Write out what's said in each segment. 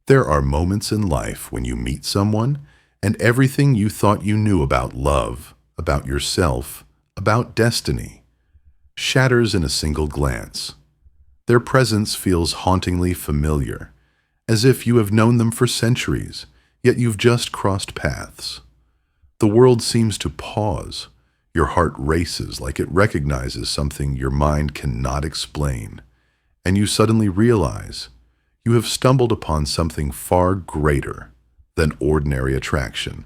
There are moments in life when you meet someone and everything you thought you knew about love, about yourself, about destiny, shatters in a single glance. Their presence feels hauntingly familiar, as if you have known them for centuries, yet you've just crossed paths. The world seems to pause. Your heart races like it recognizes something your mind cannot explain, and you suddenly realize you have stumbled upon something far greater than ordinary attraction.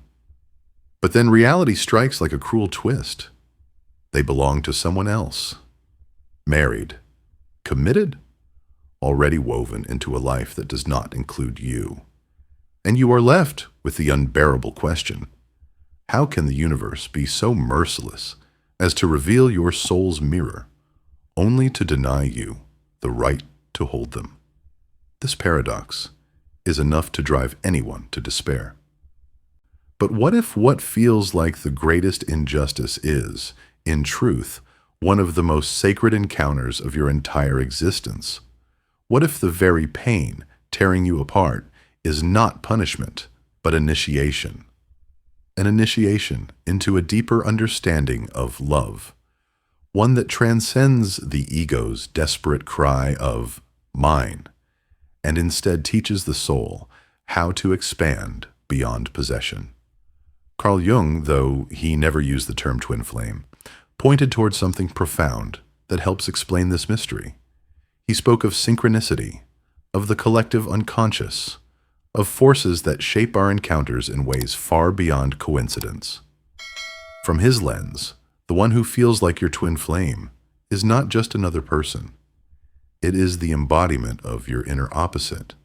But then reality strikes like a cruel twist. They belong to someone else. Married. Committed. Already woven into a life that does not include you. And you are left with the unbearable question: how can the universe be so merciless as to reveal your soul's mirror, only to deny you the right to hold them? This paradox is enough to drive anyone to despair. But what if what feels like the greatest injustice is, in truth, one of the most sacred encounters of your entire existence? What if the very pain tearing you apart is not punishment, but initiation? An initiation into a deeper understanding of love, one that transcends the ego's desperate cry of mine, and instead teaches the soul how to expand beyond possession. Carl Jung, though he never used the term twin flame, pointed towards something profound that helps explain this mystery. He spoke of synchronicity, of the collective unconscious, of forces that shape our encounters in ways far beyond coincidence. From his lens, the one who feels like your twin flame is not just another person. It is the embodiment of your inner opposite,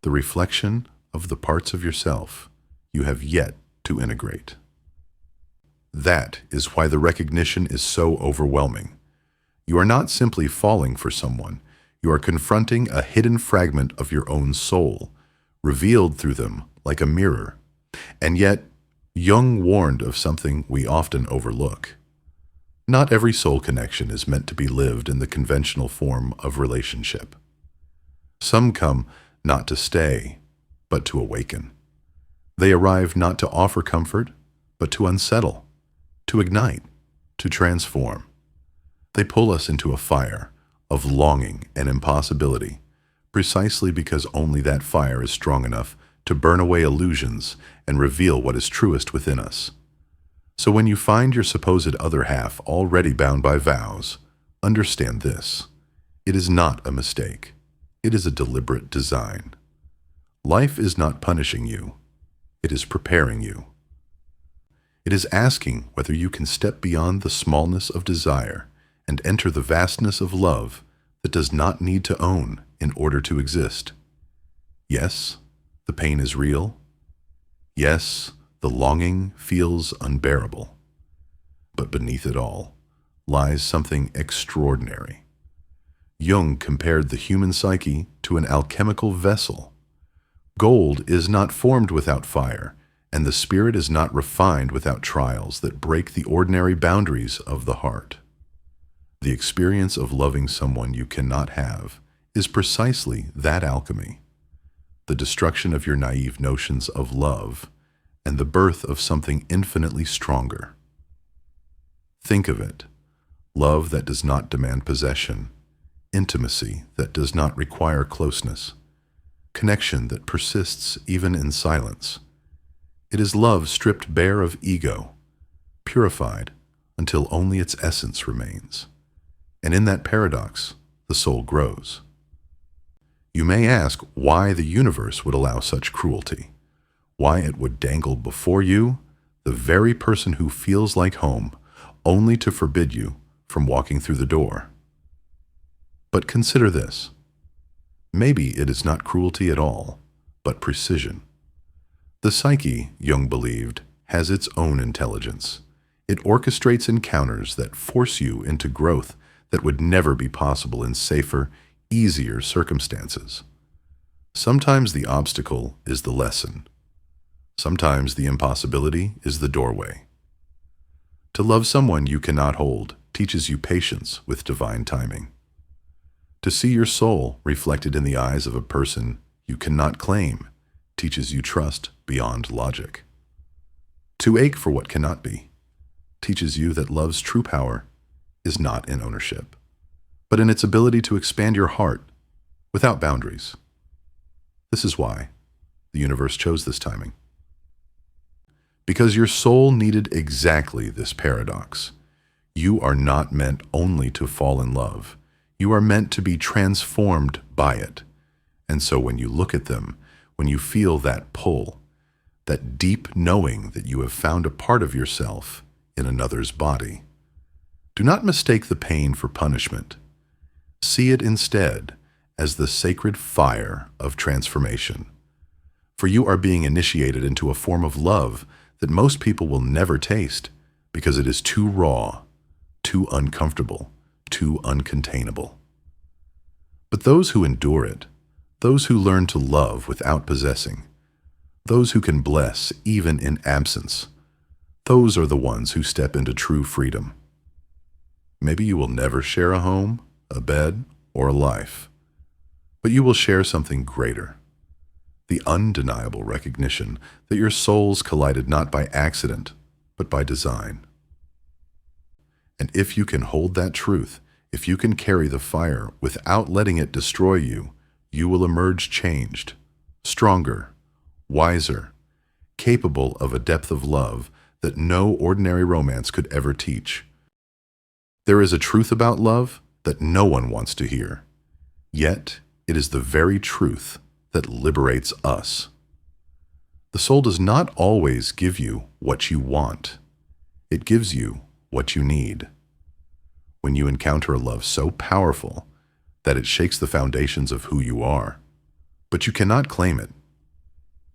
the reflection of the parts of yourself you have yet to integrate. That is why the recognition is so overwhelming. You are not simply falling for someone, you are confronting a hidden fragment of your own soul, revealed through them like a mirror. And yet, Jung warned of something we often overlook. Not every soul connection is meant to be lived in the conventional form of relationship. Some come not to stay, but to awaken. They arrive not to offer comfort, but to unsettle, to ignite, to transform. They pull us into a fire of longing and impossibility, precisely because only that fire is strong enough to burn away illusions and reveal what is truest within us. So when you find your supposed other half already bound by vows, understand this: it is not a mistake. It is a deliberate design. Life is not punishing you. It is preparing you. It is asking whether you can step beyond the smallness of desire and enter the vastness of love that does not need to own in order to exist. Yes, the pain is real. Yes, the longing feels unbearable. But beneath it all lies something extraordinary. Jung compared the human psyche to an alchemical vessel. Gold is not formed without fire, and the spirit is not refined without trials that break the ordinary boundaries of the heart. The experience of loving someone you cannot have is precisely that alchemy, the destruction of your naive notions of love and the birth of something infinitely stronger. Think of it: love that does not demand possession, intimacy that does not require closeness, connection that persists even in silence. It is love stripped bare of ego, purified until only its essence remains. And in that paradox, the soul grows. You may ask why the universe would allow such cruelty, why it would dangle before you the very person who feels like home, only to forbid you from walking through the door. But consider this: maybe it is not cruelty at all, but precision. The psyche, Jung believed, has its own intelligence. It orchestrates encounters that force you into growth that would never be possible in safer, easier circumstances. Sometimes the obstacle is the lesson. Sometimes the impossibility is the doorway. To love someone you cannot hold teaches you patience with divine timing. To see your soul reflected in the eyes of a person you cannot claim teaches you trust beyond logic. To ache for what cannot be teaches you that love's true power is not in ownership, but in its ability to expand your heart without boundaries. This is why the universe chose this timing. Because your soul needed exactly this paradox. You are not meant only to fall in love. You are meant to be transformed by it. And so when you look at them, when you feel that pull, that deep knowing that you have found a part of yourself in another's body, do not mistake the pain for punishment. See it instead as the sacred fire of transformation. For you are being initiated into a form of love that most people will never taste because it is too raw, too uncomfortable, too uncontainable. But those who endure it, those who learn to love without possessing, those who can bless even in absence, those are the ones who step into true freedom. Maybe you will never share a home, a bed, or a life, but you will share something greater. The undeniable recognition that your souls collided not by accident, but by design. And if you can hold that truth, if you can carry the fire without letting it destroy you, you will emerge changed, stronger, wiser, capable of a depth of love that no ordinary romance could ever teach. There is a truth about love that no one wants to hear, yet it is the very truth that liberates us. The soul does not always give you what you want. It gives you what you need. When you encounter a love so powerful that it shakes the foundations of who you are, but you cannot claim it,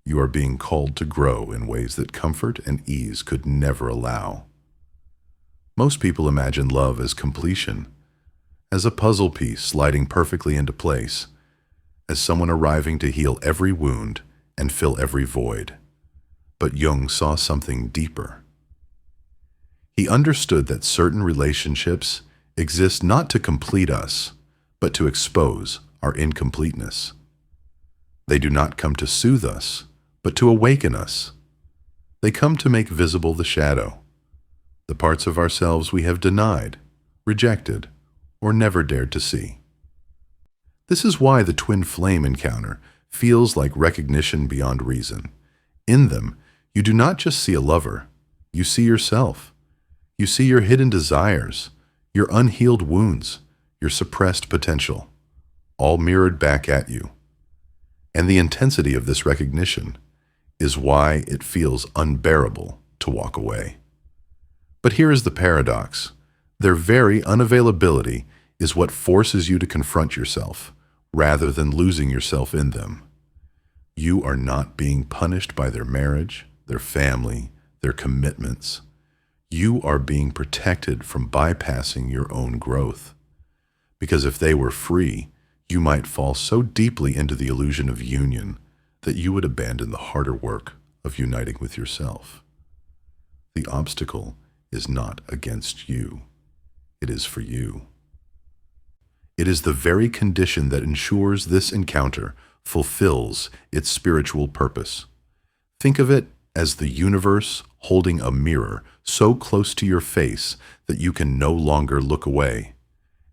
you are being called to grow in ways that comfort and ease could never allow. Most people imagine love as completion, as a puzzle piece sliding perfectly into place, as someone arriving to heal every wound and fill every void. But Jung saw something deeper. He understood that certain relationships exist not to complete us, but to expose our incompleteness. They do not come to soothe us, but to awaken us. They come to make visible the shadow, the parts of ourselves we have denied, rejected, or never dared to see. This is why the twin flame encounter feels like recognition beyond reason. In them, you do not just see a lover, you see yourself. You see your hidden desires, your unhealed wounds, your suppressed potential, all mirrored back at you. And the intensity of this recognition is why it feels unbearable to walk away. But here is the paradox. Their very unavailability is what forces you to confront yourself, rather than losing yourself in them. You are not being punished by their marriage, their family, their commitments. You are being protected from bypassing your own growth. Because if they were free, you might fall so deeply into the illusion of union that you would abandon the harder work of uniting with yourself. The obstacle is not against you. It is for you. It is the very condition that ensures this encounter fulfills its spiritual purpose. Think of it as the universe holding a mirror so close to your face that you can no longer look away.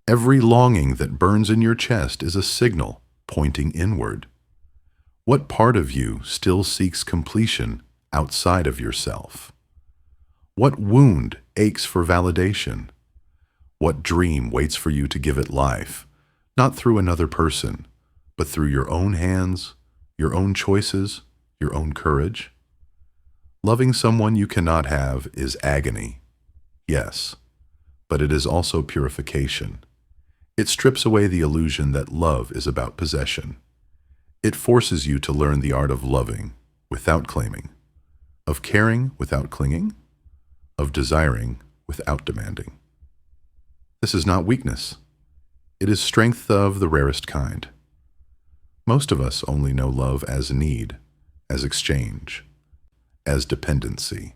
Every longing that burns in your chest is a signal pointing inward. What part of you still seeks completion outside of yourself? What wound aches for validation? What dream waits for you to give it life, not through another person, but through your own hands, your own choices, your own courage? Loving someone you cannot have is agony, yes, but it is also purification. It strips away the illusion that love is about possession. It forces you to learn the art of loving without claiming, of caring without clinging, of desiring without demanding. This is not weakness. It is strength of the rarest kind. Most of us only know love as need, as exchange, as dependency.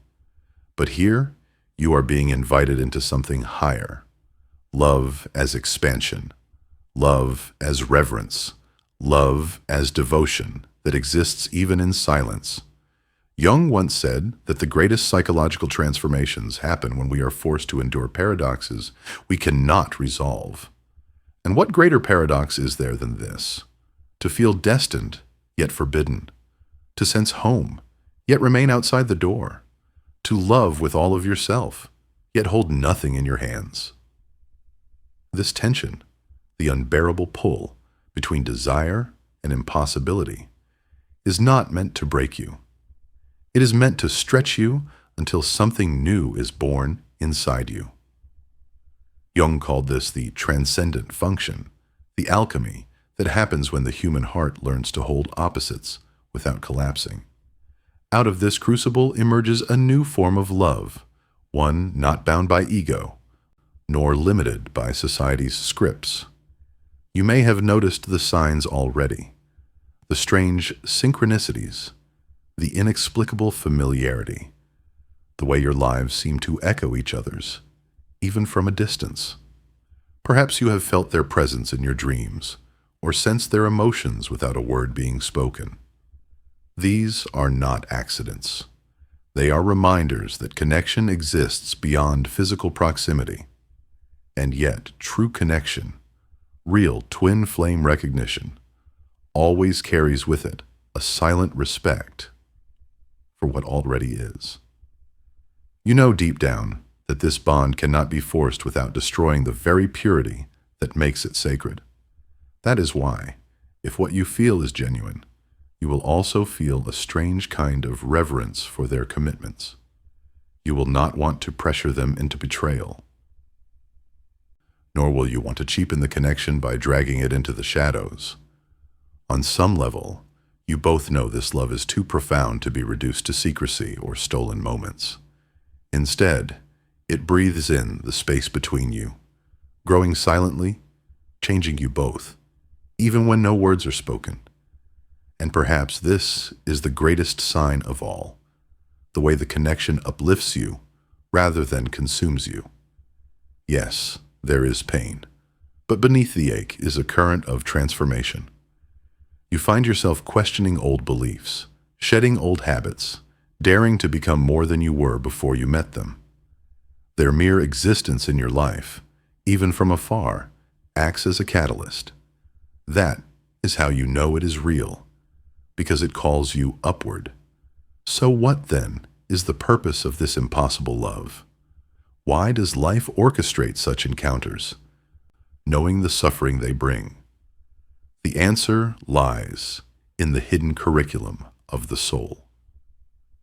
But here, you are being invited into something higher. Love as expansion. Love as reverence. love as devotion that exists even in silence. Jung once said that the greatest psychological transformations happen when we are forced to endure paradoxes we cannot resolve. And what greater paradox is there than this? To feel destined, yet forbidden. To sense home, yet remain outside the door. To love with all of yourself, yet hold nothing in your hands. This tension, the unbearable pull between desire and impossibility, is not meant to break you. It is meant to stretch you until something new is born inside you. Jung called this the transcendent function, the alchemy that happens when the human heart learns to hold opposites without collapsing. Out of this crucible emerges a new form of love, one not bound by ego, nor limited by society's scripts. You may have noticed the signs already, the strange synchronicities, the inexplicable familiarity, the way your lives seem to echo each other's, even from a distance. Perhaps you have felt their presence in your dreams, or sensed their emotions without a word being spoken. These are not accidents. They are reminders that connection exists beyond physical proximity. And yet, true connection, real twin flame recognition, always carries with it a silent respect for what already is. You know deep down that this bond cannot be forced without destroying the very purity that makes it sacred. That is why, if what you feel is genuine, you will also feel a strange kind of reverence for their commitments. You will not want to pressure them into betrayal. Nor will you want to cheapen the connection by dragging it into the shadows. On some level, you both know this love is too profound to be reduced to secrecy or stolen moments. Instead, it breathes in the space between you, growing silently, changing you both, even when no words are spoken. And perhaps this is the greatest sign of all, the way the connection uplifts you rather than consumes you. Yes, there is pain, but beneath the ache is a current of transformation. You find yourself questioning old beliefs, shedding old habits, daring to become more than you were before you met them. Their mere existence in your life, even from afar, acts as a catalyst. That is how you know it is real, because it calls you upward. So what, then, is the purpose of this impossible love? Why does life orchestrate such encounters, knowing the suffering they bring? The answer lies in the hidden curriculum of the soul.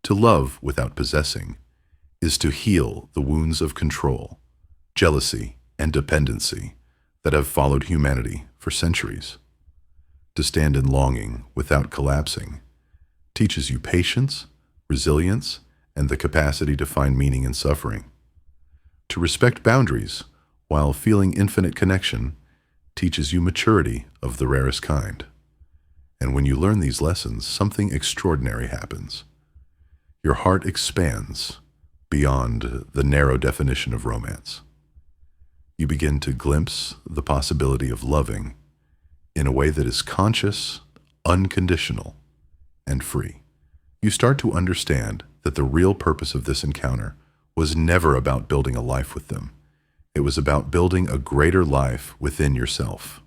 To love without possessing is to heal the wounds of control, jealousy, and dependency that have followed humanity for centuries. To stand in longing without collapsing teaches you patience, resilience, and the capacity to find meaning in suffering. To respect boundaries while feeling infinite connection teaches you maturity of the rarest kind. And when you learn these lessons, something extraordinary happens. Your heart expands beyond the narrow definition of romance. You begin to glimpse the possibility of loving in a way that is conscious, unconditional, and free. You start to understand that the real purpose of this encounter was never about building a life with them. It was about building a greater life within yourself.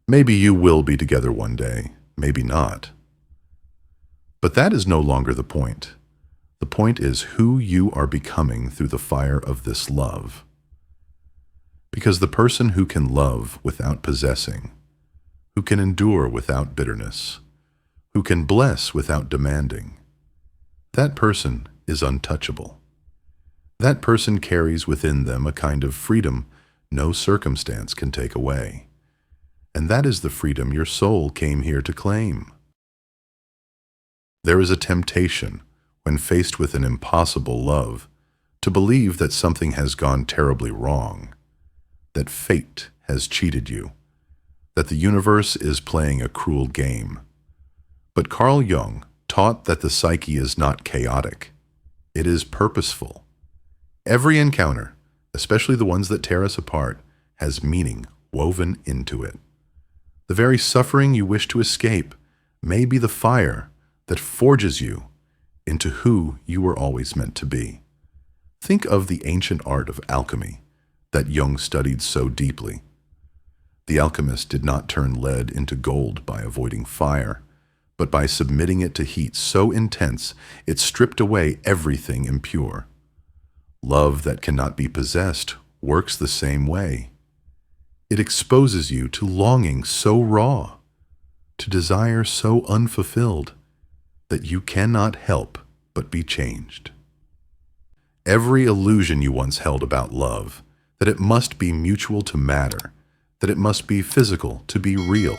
Maybe you will be together one day, maybe not. But that is no longer the point. The point is who you are becoming through the fire of this love. Because the person who can love without possessing, who can endure without bitterness, who can bless without demanding, that person is untouchable. That person carries within them a kind of freedom no circumstance can take away. And that is the freedom your soul came here to claim. There is a temptation, when faced with an impossible love, to believe that something has gone terribly wrong, that fate has cheated you, that the universe is playing a cruel game. But Carl Jung taught that the psyche is not chaotic. It is purposeful. Every encounter, especially the ones that tear us apart, has meaning woven into it. The very suffering you wish to escape may be the fire that forges you into who you were always meant to be. Think of the ancient art of alchemy that Jung studied so deeply. The alchemist did not turn lead into gold by avoiding fire, but by submitting it to heat so intense it stripped away everything impure. Love that cannot be possessed works the same way. It exposes you to longing so raw, to desire so unfulfilled, that you cannot help but be changed. Every illusion you once held about love, that it must be mutual to matter, that it must be physical to be real,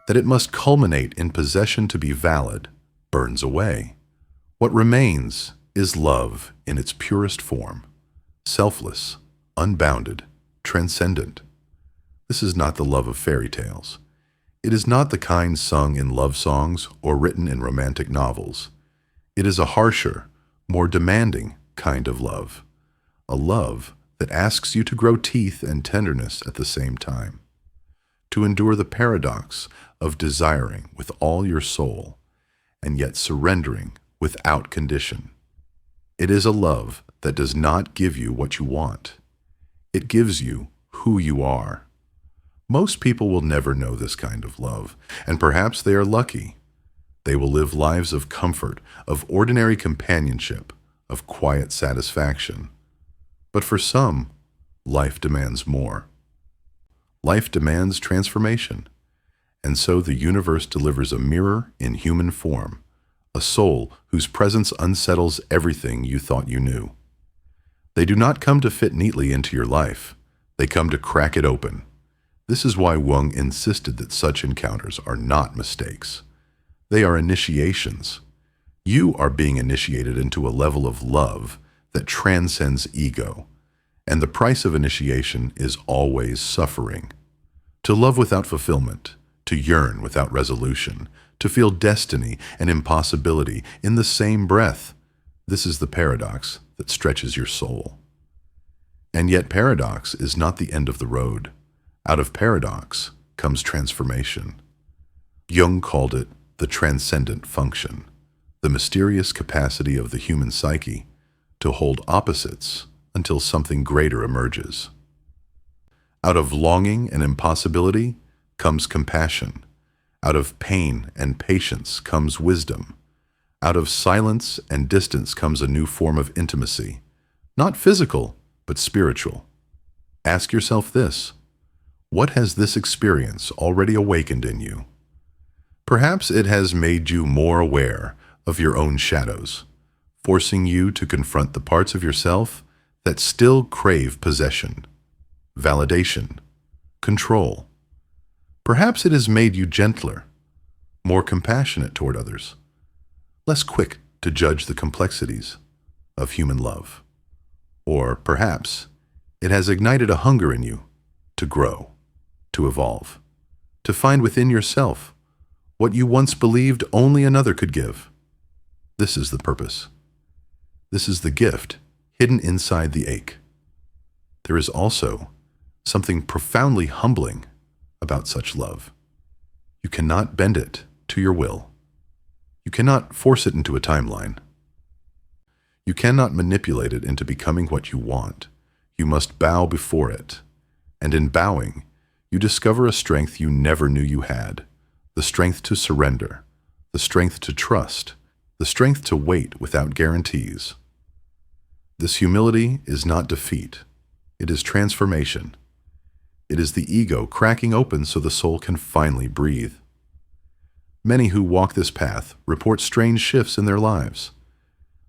that it must culminate in possession to be valid, burns away. What remains is love in its purest form, selfless, unbounded, transcendent. This is not the love of fairy tales. It is not the kind sung in love songs or written in romantic novels. It is a harsher, more demanding kind of love, a love that asks you to grow teeth and tenderness at the same time, to endure the paradox of desiring with all your soul and yet surrendering without condition. It is a love that does not give you what you want. It gives you who you are. Most people will never know this kind of love, and perhaps they are lucky. They will live lives of comfort, of ordinary companionship, of quiet satisfaction. But for some, life demands more. Life demands transformation, and so the universe delivers a mirror in human form, a soul whose presence unsettles everything you thought you knew. They do not come to fit neatly into your life. They come to crack it open. This is why Jung insisted that such encounters are not mistakes. They are initiations. You are being initiated into a level of love that transcends ego, and the price of initiation is always suffering. To love without fulfillment, to yearn without resolution, to feel destiny and impossibility in the same breath, this is the paradox that stretches your soul. And yet paradox is not the end of the road. Out of paradox comes transformation. Jung called it the transcendent function, the mysterious capacity of the human psyche to hold opposites until something greater emerges. Out of longing and impossibility comes compassion. Out of pain and patience comes wisdom. Out of silence and distance comes a new form of intimacy, not physical, but spiritual. Ask yourself this: what has this experience already awakened in you? Perhaps it has made you more aware of your own shadows, forcing you to confront the parts of yourself that still crave possession, validation, control. Perhaps it has made you gentler, more compassionate toward others, less quick to judge the complexities of human love. Or perhaps it has ignited a hunger in you to grow, to evolve, to find within yourself what you once believed only another could give. This is the purpose. This is the gift hidden inside the ache. There is also something profoundly humbling about such love. You cannot bend it to your will. You cannot force it into a timeline. You cannot manipulate it into becoming what you want. You must bow before it. And in bowing, you discover a strength you never knew you had, the strength to surrender, the strength to trust, the strength to wait without guarantees. This humility is not defeat. It is transformation. It is the ego cracking open so the soul can finally breathe. Many who walk this path report strange shifts in their lives.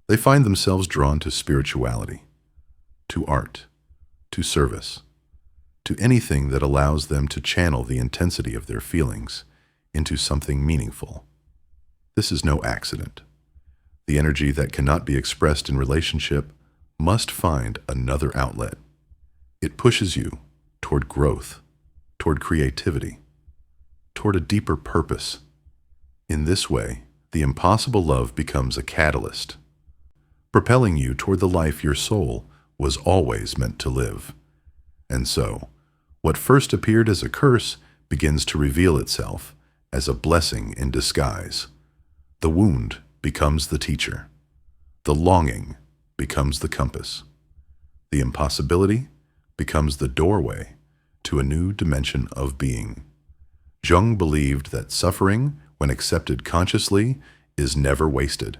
They find themselves drawn to spirituality, to art, to service, to anything that allows them to channel the intensity of their feelings into something meaningful. This is no accident. The energy that cannot be expressed in relationship must find another outlet. It pushes you toward growth, toward creativity, toward a deeper purpose. In this way, the impossible love becomes a catalyst, propelling you toward the life your soul was always meant to live. And so, what first appeared as a curse begins to reveal itself as a blessing in disguise. The wound becomes the teacher. The longing becomes the compass. The impossibility becomes the doorway to a new dimension of being. Jung believed that suffering, when accepted consciously, is never wasted.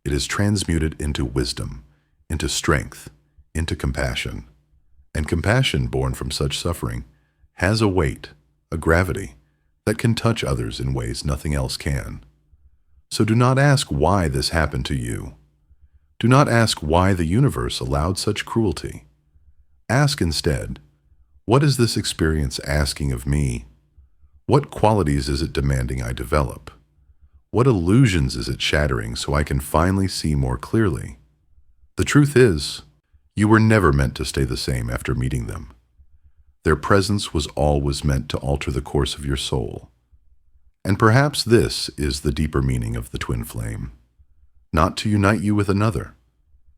It is transmuted into wisdom, into strength, into compassion. And compassion born from such suffering has a weight, a gravity, that can touch others in ways nothing else can. So do not ask why this happened to you. Do not ask why the universe allowed such cruelty. Ask instead, what is this experience asking of me? What qualities is it demanding I develop? What illusions is it shattering so I can finally see more clearly? The truth is, you were never meant to stay the same after meeting them. Their presence was always meant to alter the course of your soul. And perhaps this is the deeper meaning of the twin flame. Not to unite you with another,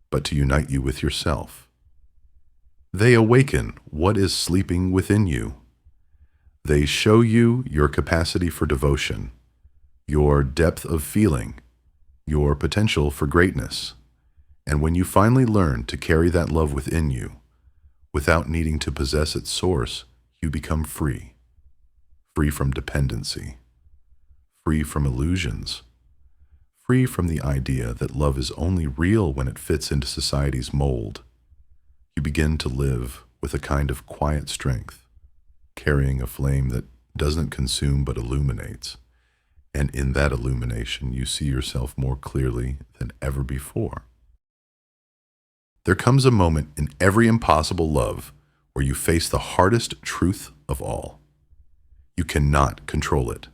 but to unite you with yourself. They awaken what is sleeping within you. They show you your capacity for devotion, your depth of feeling, your potential for greatness. And when you finally learn to carry that love within you, without needing to possess its source, you become free. Free from dependency. Free from illusions. Free from the idea that love is only real when it fits into society's mold. You begin to live with a kind of quiet strength, carrying a flame that doesn't consume but illuminates. And in that illumination, you see yourself more clearly than ever before. There comes a moment in every impossible love where you face the hardest truth of all. You cannot control it.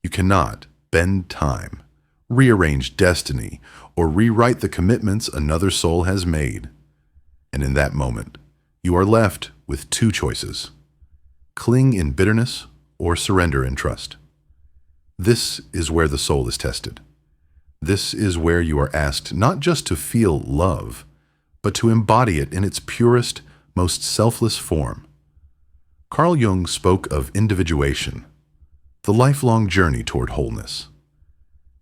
You cannot bend time, rearrange destiny, or rewrite the commitments another soul has made. And in that moment, you are left with two choices: cling in bitterness or surrender in trust. This is where the soul is tested. This is where you are asked not just to feel love, but to embody it in its purest, most selfless form. Carl Jung spoke of individuation, the lifelong journey toward wholeness.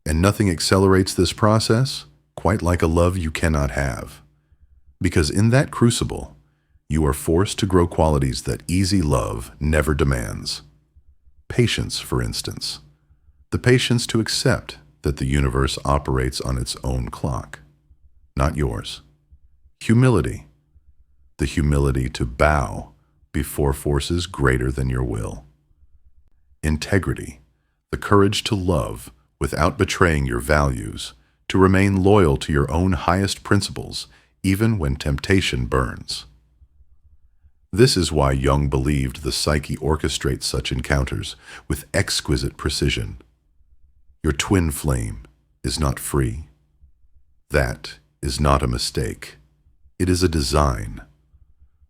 And nothing accelerates this process quite like a love you cannot have. Because in that crucible, you are forced to grow qualities that easy love never demands. Patience, for instance. The patience to accept that the universe operates on its own clock, not yours. Humility. The humility to bow before forces greater than your will. Integrity. The courage to love without betraying your values, to remain loyal to your own highest principles, even when temptation burns. This is why Jung believed the psyche orchestrates such encounters with exquisite precision. Your twin flame is not free. That is not a mistake. It is a design.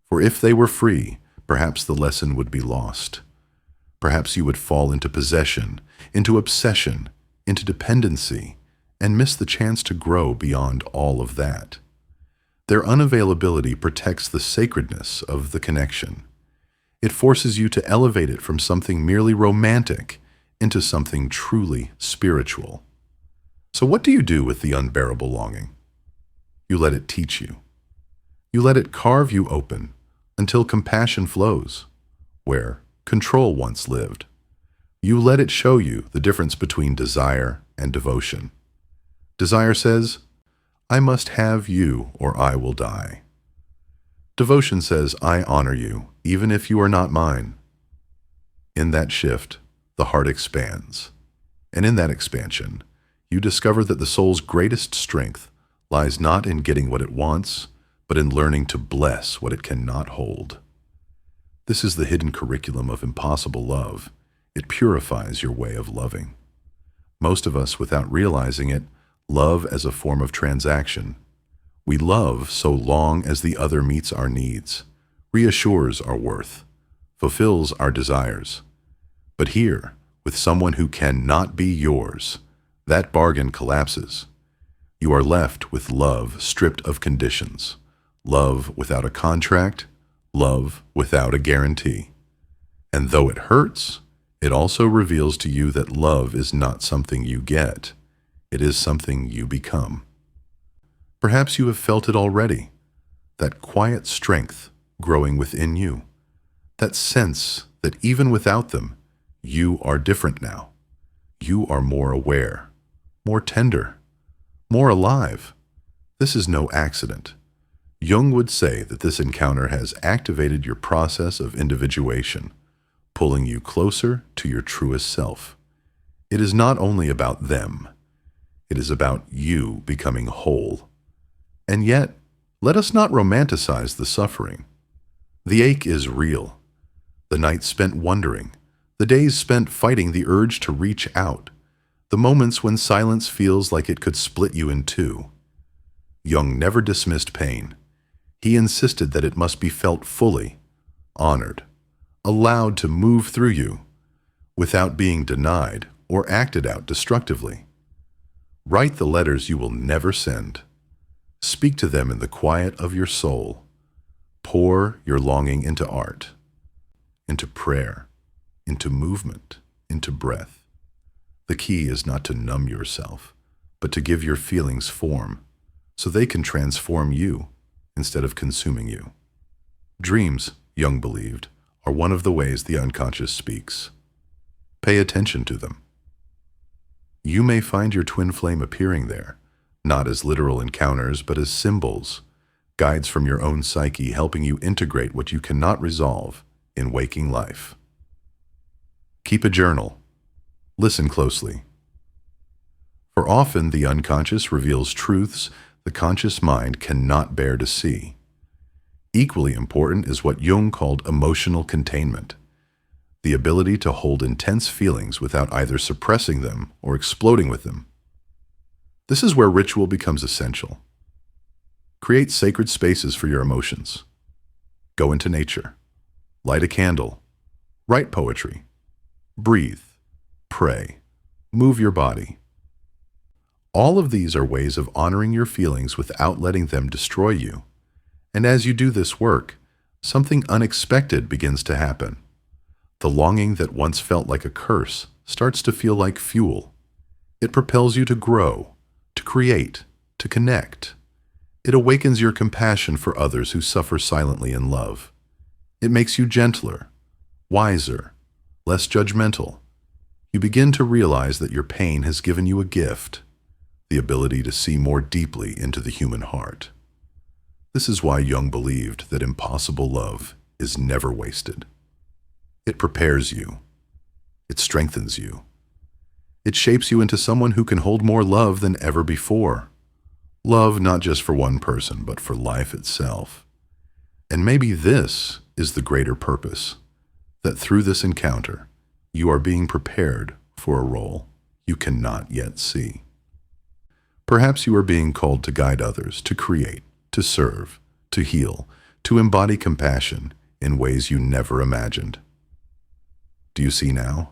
For if they were free, perhaps the lesson would be lost. Perhaps you would fall into possession, into obsession, into dependency, and miss the chance to grow beyond all of that. Their unavailability protects the sacredness of the connection. It forces you to elevate it from something merely romantic into something truly spiritual. So what do you do with the unbearable longing? You let it teach you. You let it carve you open until compassion flows, where control once lived. You let it show you the difference between desire and devotion. Desire says, I must have you or I will die. Devotion says, I honor you, even if you are not mine. In that shift, the heart expands. And in that expansion, you discover that the soul's greatest strength lies not in getting what it wants, but in learning to bless what it cannot hold. This is the hidden curriculum of impossible love. It purifies your way of loving. Most of us, without realizing it, love as a form of transaction. We love so long as the other meets our needs, reassures our worth, fulfills our desires. But here, with someone who cannot be yours, that bargain collapses. You are left with love stripped of conditions, love without a contract, love without a guarantee. And though it hurts, it also reveals to you that love is not something you get. It is something you become. Perhaps you have felt it already, that quiet strength growing within you, that sense that even without them, you are different now. You are more aware, more tender, more alive. This is no accident. Jung would say that this encounter has activated your process of individuation, pulling you closer to your truest self. It is not only about them. It is about you becoming whole. And yet, let us not romanticize the suffering. The ache is real. The nights spent wondering, the days spent fighting the urge to reach out, the moments when silence feels like it could split you in two. Jung never dismissed pain. He insisted that it must be felt fully, honored, allowed to move through you, without being denied or acted out destructively. Write the letters you will never send. Speak to them in the quiet of your soul. Pour your longing into art, into prayer, into movement, into breath. The key is not to numb yourself, but to give your feelings form, so they can transform you instead of consuming you. Dreams, Jung believed, are one of the ways the unconscious speaks. Pay attention to them. You may find your twin flame appearing there, not as literal encounters, but as symbols, guides from your own psyche helping you integrate what you cannot resolve in waking life. Keep a journal. Listen closely. For often the unconscious reveals truths the conscious mind cannot bear to see. Equally important is what Jung called emotional containment, the ability to hold intense feelings without either suppressing them or exploding with them. This is where ritual becomes essential. Create sacred spaces for your emotions. Go into nature. Light a candle. Write poetry. Breathe. Pray. Move your body. All of these are ways of honoring your feelings without letting them destroy you. And as you do this work, something unexpected begins to happen. The longing that once felt like a curse starts to feel like fuel. It propels you to grow, to create, to connect. It awakens your compassion for others who suffer silently in love. It makes you gentler, wiser, less judgmental. You begin to realize that your pain has given you a gift, the ability to see more deeply into the human heart. This is why Jung believed that impossible love is never wasted. It prepares you. It strengthens you. It shapes you into someone who can hold more love than ever before. Love not just for one person, but for life itself. And maybe this is the greater purpose, that through this encounter, you are being prepared for a role you cannot yet see. Perhaps you are being called to guide others, to create, to serve, to heal, to embody compassion in ways you never imagined. Do you see now?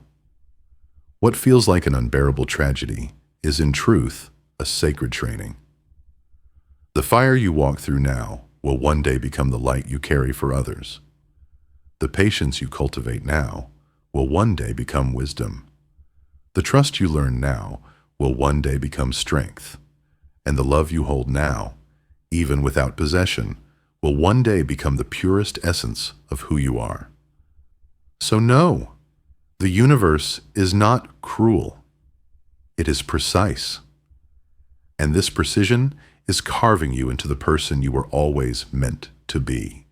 What feels like an unbearable tragedy is in truth a sacred training. The fire you walk through now will one day become the light you carry for others. The patience you cultivate now will one day become wisdom. The trust you learn now will one day become strength. And the love you hold now, even without possession, will one day become the purest essence of who you are. So know, the universe is not cruel. It is precise. And this precision is carving you into the person you were always meant to be.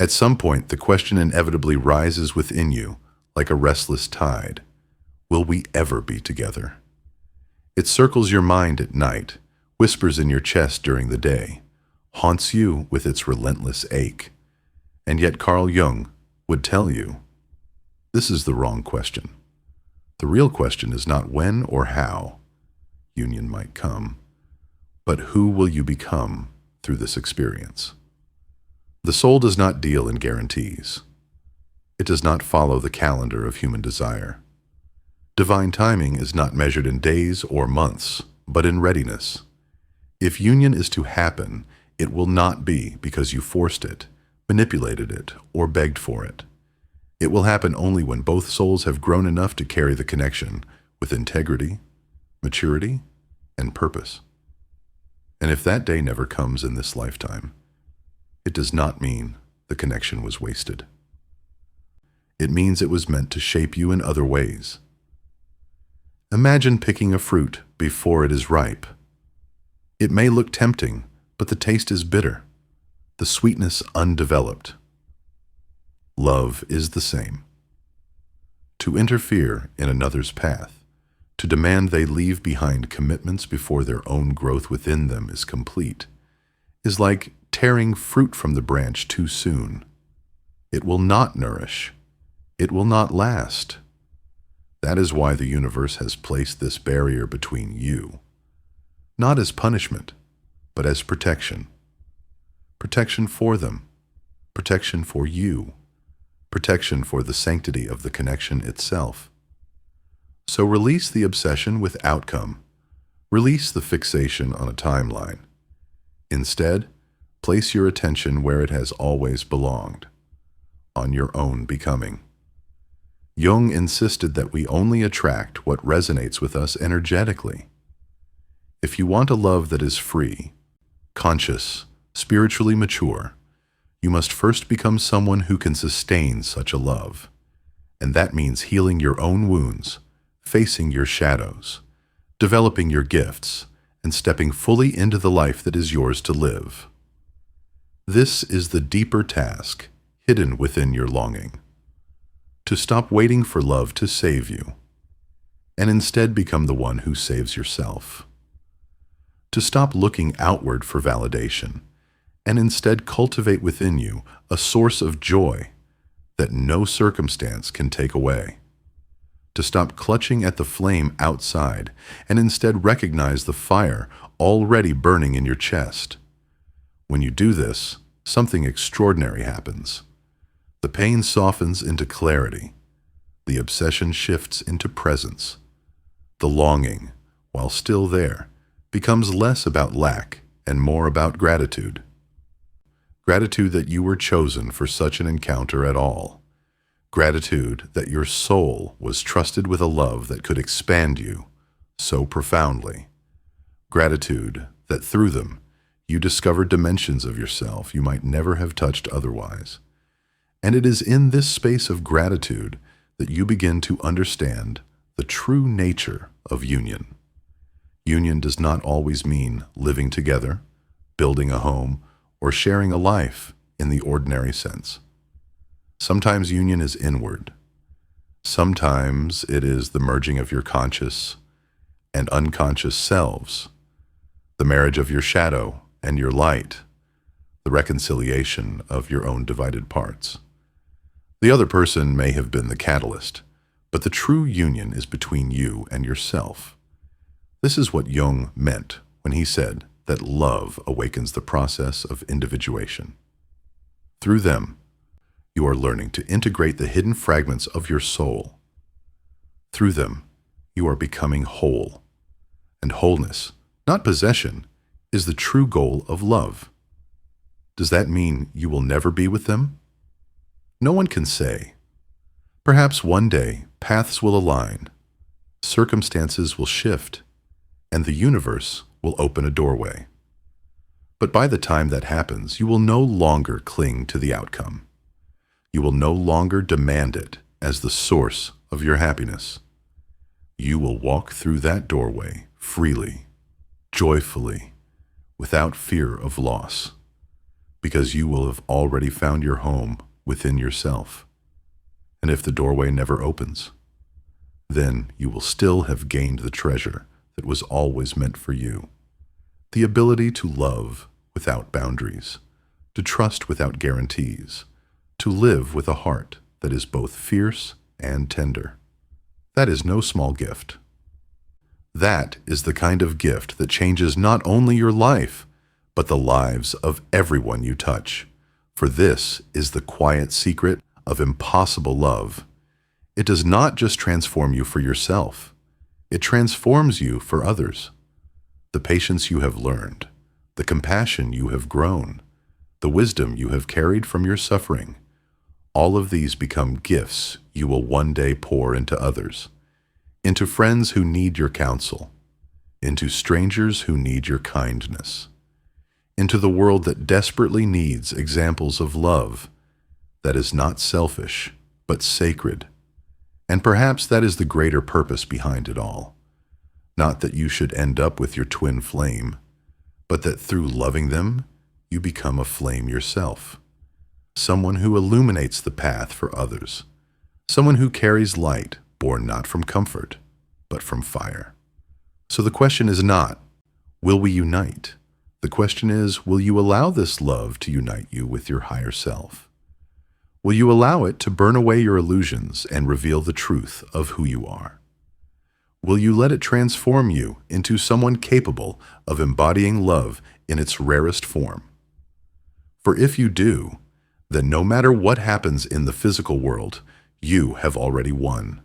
At some point, the question inevitably rises within you like a restless tide. Will we ever be together? It circles your mind at night, whispers in your chest during the day, haunts you with its relentless ache. And yet Carl Jung would tell you, this is the wrong question. The real question is not when or how union might come, but who will you become through this experience? The soul does not deal in guarantees. It does not follow the calendar of human desire. Divine timing is not measured in days or months, but in readiness. If union is to happen, it will not be because you forced it, manipulated it, or begged for it. It will happen only when both souls have grown enough to carry the connection with integrity, maturity, and purpose. And if that day never comes in this lifetime, it does not mean the connection was wasted. It means it was meant to shape you in other ways. Imagine picking a fruit before it is ripe. It may look tempting, but the taste is bitter, the sweetness undeveloped. Love is the same. To interfere in another's path, to demand they leave behind commitments before their own growth within them is complete, is like tearing fruit from the branch too soon. It will not nourish. It will not last. That is why the universe has placed this barrier between you, not as punishment, but as protection. Protection for them, protection for you, protection for the sanctity of the connection itself. So release the obsession with outcome. Release the fixation on a timeline. Instead, place your attention where it has always belonged, on your own becoming. Jung insisted that we only attract what resonates with us energetically. If you want a love that is free, conscious, spiritually mature, you must first become someone who can sustain such a love. And that means healing your own wounds, facing your shadows, developing your gifts, and stepping fully into the life that is yours to live. This is the deeper task hidden within your longing. To stop waiting for love to save you, and instead become the one who saves yourself. To stop looking outward for validation, and instead cultivate within you a source of joy that no circumstance can take away. To stop clutching at the flame outside, and instead recognize the fire already burning in your chest. When you do this, something extraordinary happens. The pain softens into clarity. The obsession shifts into presence. The longing, while still there, becomes less about lack and more about gratitude. Gratitude that you were chosen for such an encounter at all. Gratitude that your soul was trusted with a love that could expand you so profoundly. Gratitude that through them, you discovered dimensions of yourself you might never have touched otherwise. And it is in this space of gratitude that you begin to understand the true nature of union. Union does not always mean living together, building a home, or sharing a life in the ordinary sense. Sometimes union is inward. Sometimes it is the merging of your conscious and unconscious selves, the marriage of your shadow and your light, the reconciliation of your own divided parts. The other person may have been the catalyst, but the true union is between you and yourself. This is what Jung meant when he said that love awakens the process of individuation. Through them, you are learning to integrate the hidden fragments of your soul. Through them, you are becoming whole. And wholeness, not possession, is the true goal of love. Does that mean you will never be with them? No one can say. Perhaps one day paths will align, circumstances will shift, and the universe will open a doorway. But by the time that happens, you will no longer cling to the outcome. You will no longer demand it as the source of your happiness. You will walk through that doorway freely, joyfully, without fear of loss, because you will have already found your home within yourself. And if the doorway never opens, then you will still have gained the treasure that was always meant for you. The ability to love without boundaries, to trust without guarantees, to live with a heart that is both fierce and tender. That is no small gift. That is the kind of gift that changes not only your life, but the lives of everyone you touch. For this is the quiet secret of impossible love. It does not just transform you for yourself. It transforms you for others. The patience you have learned, the compassion you have grown, the wisdom you have carried from your suffering, All of these become gifts you will one day pour into others, into friends who need your counsel, into strangers who need your kindness, into the world that desperately needs examples of love that is not selfish, but sacred. And perhaps that is the greater purpose behind it all. Not that you should end up with your twin flame, but that through loving them, you become a flame yourself. Someone who illuminates the path for others. Someone who carries light, born not from comfort, but from fire. So the question is not, will we unite? The question is, will you allow this love to unite you with your higher self? Will you allow it to burn away your illusions and reveal the truth of who you are? Will you let it transform you into someone capable of embodying love in its rarest form? For if you do, then no matter what happens in the physical world, you have already won.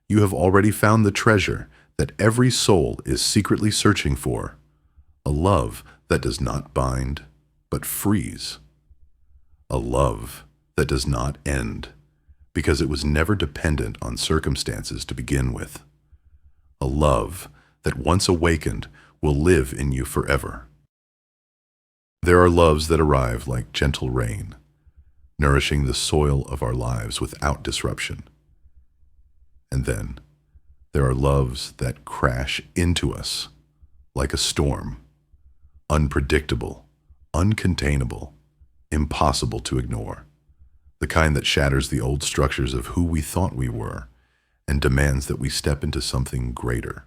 You have already found the treasure that every soul is secretly searching for, a love that does not bind, but frees. A love that does not end, because it was never dependent on circumstances to begin with. A love that once awakened will live in you forever. There are loves that arrive like gentle rain, nourishing the soil of our lives without disruption. And then there are loves that crash into us like a storm, unpredictable, uncontainable, impossible to ignore. The kind that shatters the old structures of who we thought we were and demands that we step into something greater.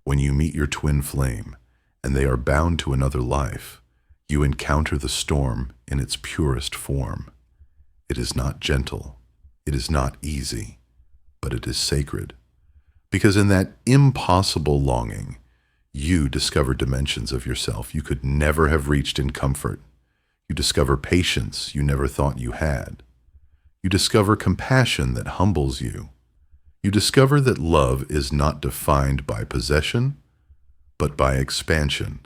When you meet your twin flame and they are bound to another life, you encounter the storm in its purest form. It is not gentle, it is not easy, but it is sacred. Because in that impossible longing, you discover dimensions of yourself you could never have reached in comfort. You discover patience you never thought you had. You discover compassion that humbles you. You discover that love is not defined by possession, but by expansion.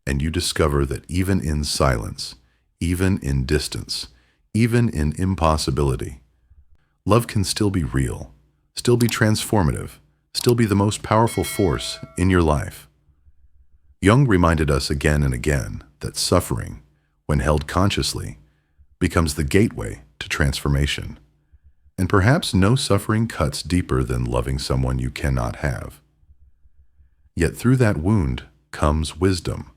And you discover that even in silence, even in distance, even in impossibility, love can still be real, still be transformative, still be the most powerful force in your life. Jung reminded us again and again that suffering, when held consciously, becomes the gateway to transformation. And perhaps no suffering cuts deeper than loving someone you cannot have. Yet through that wound comes wisdom.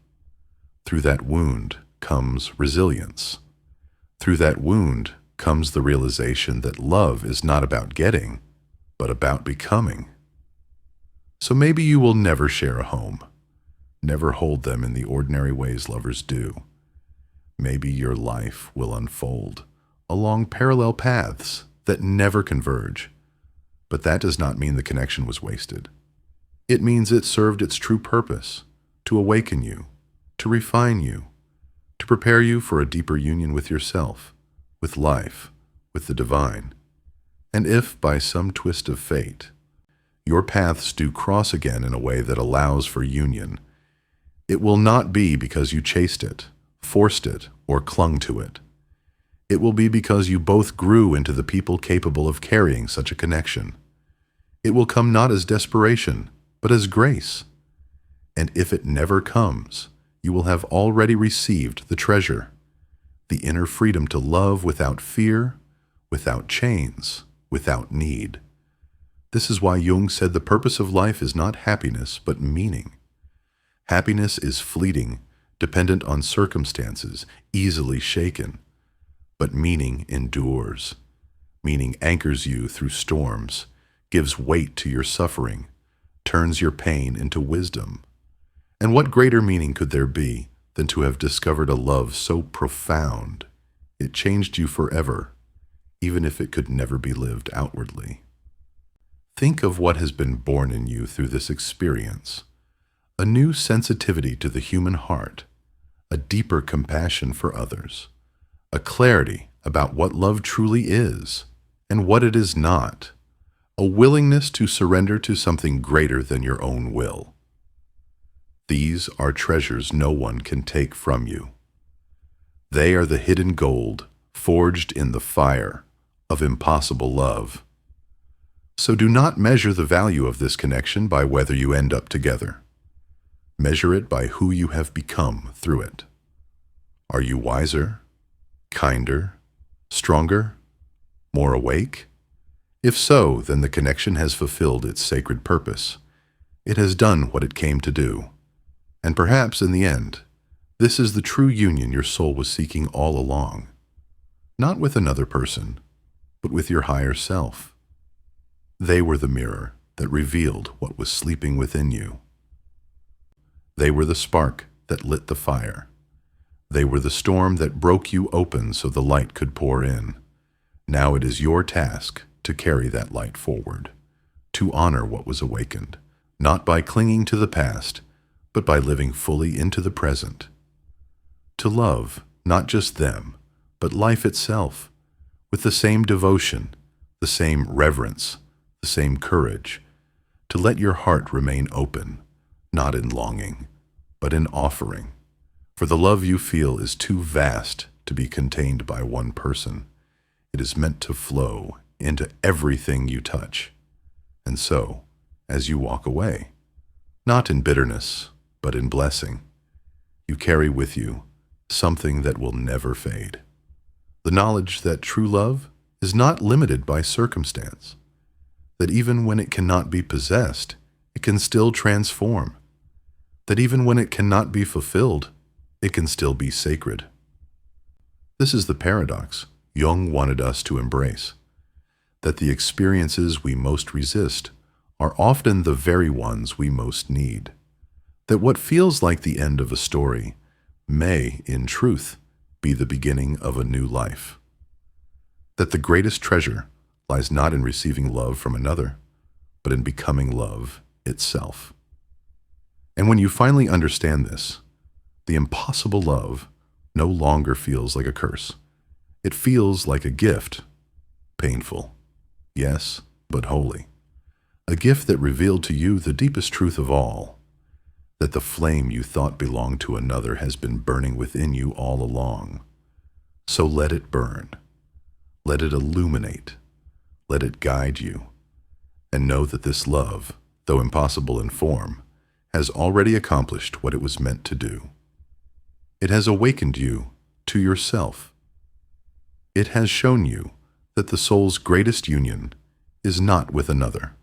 Through that wound comes resilience. Through that wound comes the realization that love is not about getting, but about becoming. So maybe you will never share a home, never hold them in the ordinary ways lovers do. Maybe your life will unfold along parallel paths that never converge, but that does not mean the connection was wasted. It means it served its true purpose, to awaken you, to refine you, to prepare you for a deeper union with yourself, with life, with the divine. And if, by some twist of fate, your paths do cross again in a way that allows for union, it will not be because you chased it, forced it, or clung to it. It will be because you both grew into the people capable of carrying such a connection. It will come not as desperation, but as grace. And if it never comes, you will have already received the treasure, the inner freedom to love without fear, without chains, without need. This is why Jung said the purpose of life is not happiness, but meaning. Happiness is fleeting, dependent on circumstances, easily shaken. But meaning endures. Meaning anchors you through storms, gives weight to your suffering, turns your pain into wisdom. And what greater meaning could there be than to have discovered a love so profound it changed you forever, even if it could never be lived outwardly? Think of what has been born in you through this experience. A new sensitivity to the human heart, a deeper compassion for others, a clarity about what love truly is and what it is not, a willingness to surrender to something greater than your own will. These are treasures no one can take from you. They are the hidden gold forged in the fire of impossible love. So do not measure the value of this connection by whether you end up together. Measure it by who you have become through it. Are you wiser, kinder, stronger, more awake? If so, then the connection has fulfilled its sacred purpose. It has done what it came to do. And perhaps, in the end, this is the true union your soul was seeking all along. Not with another person, but with your higher self. They were the mirror that revealed what was sleeping within you. They were the spark that lit the fire. They were the storm that broke you open so the light could pour in. Now it is your task to carry that light forward, to honor what was awakened, not by clinging to the past, but by living fully into the present. To love not just them, but life itself, with the same devotion, the same reverence, the same courage, to let your heart remain open, not in longing, but in offering. For the love you feel is too vast to be contained by one person. It is meant to flow into everything you touch. And so, as you walk away, not in bitterness, but in blessing, you carry with you something that will never fade. The knowledge that true love is not limited by circumstance, that even when it cannot be possessed, it can still transform, that even when it cannot be fulfilled, it can still be sacred. This is the paradox Jung wanted us to embrace, that the experiences we most resist are often the very ones we most need, that what feels like the end of a story may, in truth, be the beginning of a new life, that the greatest treasure lies not in receiving love from another, but in becoming love itself. And when you finally understand this, the impossible love no longer feels like a curse. It feels like a gift, painful, yes, but holy. A gift that revealed to you the deepest truth of all, that the flame you thought belonged to another has been burning within you all along. So let it burn. Let it illuminate. Let it guide you. And know that this love, though impossible in form, has already accomplished what it was meant to do. It has awakened you to yourself. It has shown you that the soul's greatest union is not with another,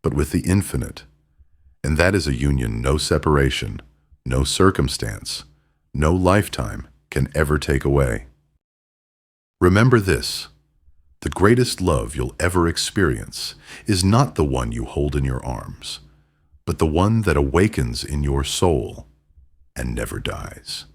but with the infinite, and that is a union no separation, no circumstance, no lifetime can ever take away. Remember this: the greatest love you'll ever experience is not the one you hold in your arms, but the one that awakens in your soul and never dies.